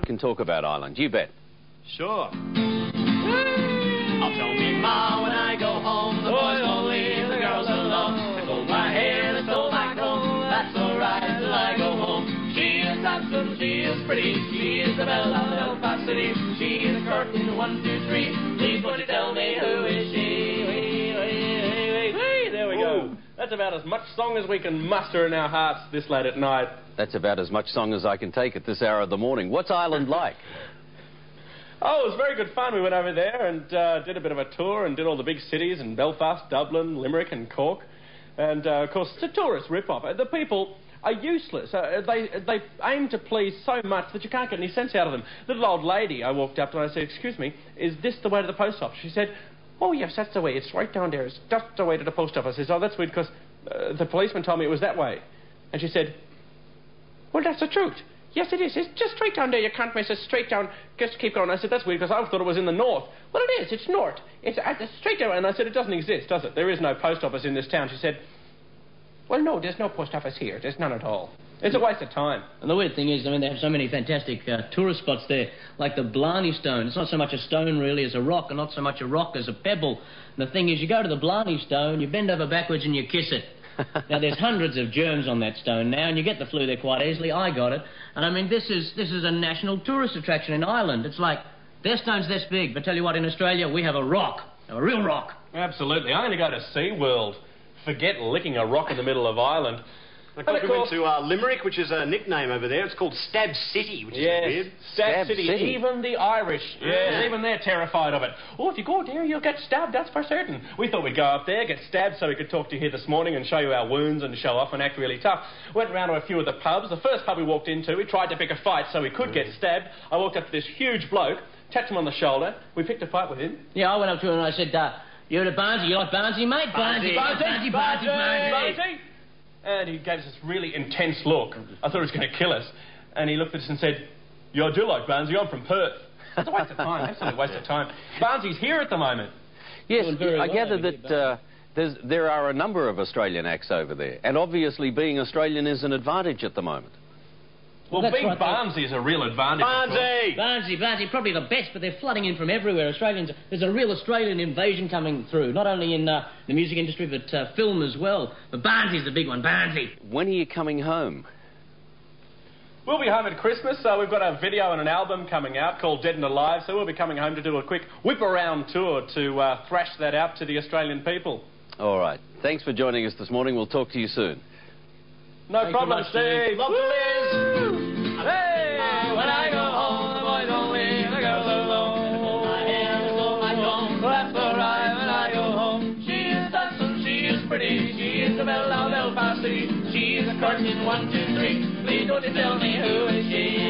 can talk about Ireland. You bet. Sure. I'll tell me ma when I go home, the boys won't leave the girls alone. They pulled my hair, they stole my comb, that's alright till I go home. She is handsome, she is pretty, she is the belle of Belfast City. She is a curtain, 1, 2, 3. Please won't you tell me who is she? Hey, there we go. That's about as much song as we can muster in our hearts this late at night. That's about as much song as I can take at this hour of the morning. What's Ireland like? Oh, it was very good fun. We went over there and did a bit of a tour and did all the big cities in Belfast, Dublin, Limerick and Cork. And, of course, it's a tourist rip-off. The people are useless. They aim to please so much that you can't get any sense out of them. Little old lady, I walked up to and I said, "Excuse me, is this the way to the post office?" She said, "Oh, yes, that's the way. It's right down there. It's just the way to the post office." I said, "Oh, that's weird because the policeman told me it was that way." And she said, "Well, that's the truth. Yes, it is. It's just straight down there. You can't miss it. Straight down. Just keep going." I said, "That's weird because I thought it was in the north." "Well, it is. It's north. It's straight down." And I said, "It doesn't exist, does it? There is no post office in this town." She said, "Well, no, there's no post office here. There's none at all. It's a waste of time." And the weird thing is, I mean, they have so many fantastic tourist spots there, like the Blarney Stone. It's not so much a stone, really, as a rock, and not so much a rock as a pebble. And the thing is, you go to the Blarney Stone, you bend over backwards and you kiss it. Now, there's hundreds of germs on that stone now, and you get the flu there quite easily. I got it. And, I mean, this is a national tourist attraction in Ireland. It's like, their stone's this big, but tell you what, in Australia, we have a rock, a real rock. Absolutely. I'm going to go to SeaWorld. Forget licking a rock in the middle of Ireland. Of course, we went to Limerick, which is a nickname over there. It's called Stab City, which is weird. Stab City. Even the Irish. Yes, even they're terrified of it. "Oh, if you go there, you'll get stabbed, that's for certain." We thought we'd go up there, get stabbed so we could talk to you here this morning and show you our wounds and show off and act really tough. Went round to a few of the pubs. The first pub we walked into, we tried to pick a fight so we could get stabbed. I walked up to this huge bloke, tapped him on the shoulder. We picked a fight with him. Yeah, I went up to him and I said, "You're the Barnesy. You like Barnesy, mate?" Barnesy. And he gave us this really intense look. I thought he was going to kill us. And he looked at us and said, "Yeah, I do like Barnesy. I'm from Perth." It's a waste of time. Absolute waste of time. Barnesy's here at the moment. Yes, I gather that there are a number of Australian acts over there. And obviously being Australian is an advantage at the moment. Well, being Barnesy is a real advantage. Barnesy, probably the best, but they're flooding in from everywhere. Australians, there's a real Australian invasion coming through, not only in the music industry, but film as well. But Barnesy's the big one, Barnesy. When are you coming home? We'll be home at Christmas, so we've got a video and an album coming out called Dead and Alive, so we'll be coming home to do a quick whip-around tour to thrash that out to the Australian people. All right. Thanks for joining us this morning. We'll talk to you soon. No problem, Steve. Love to Liz. Hey! When I go home, the boys won't leave the girls alone. They pull my hair, they stole my comb, that's alright when I go home. She is handsome, she is pretty, she is the belle of Belfast City. She is a curtain, 1, 2, 3. Please don't you tell me who is she?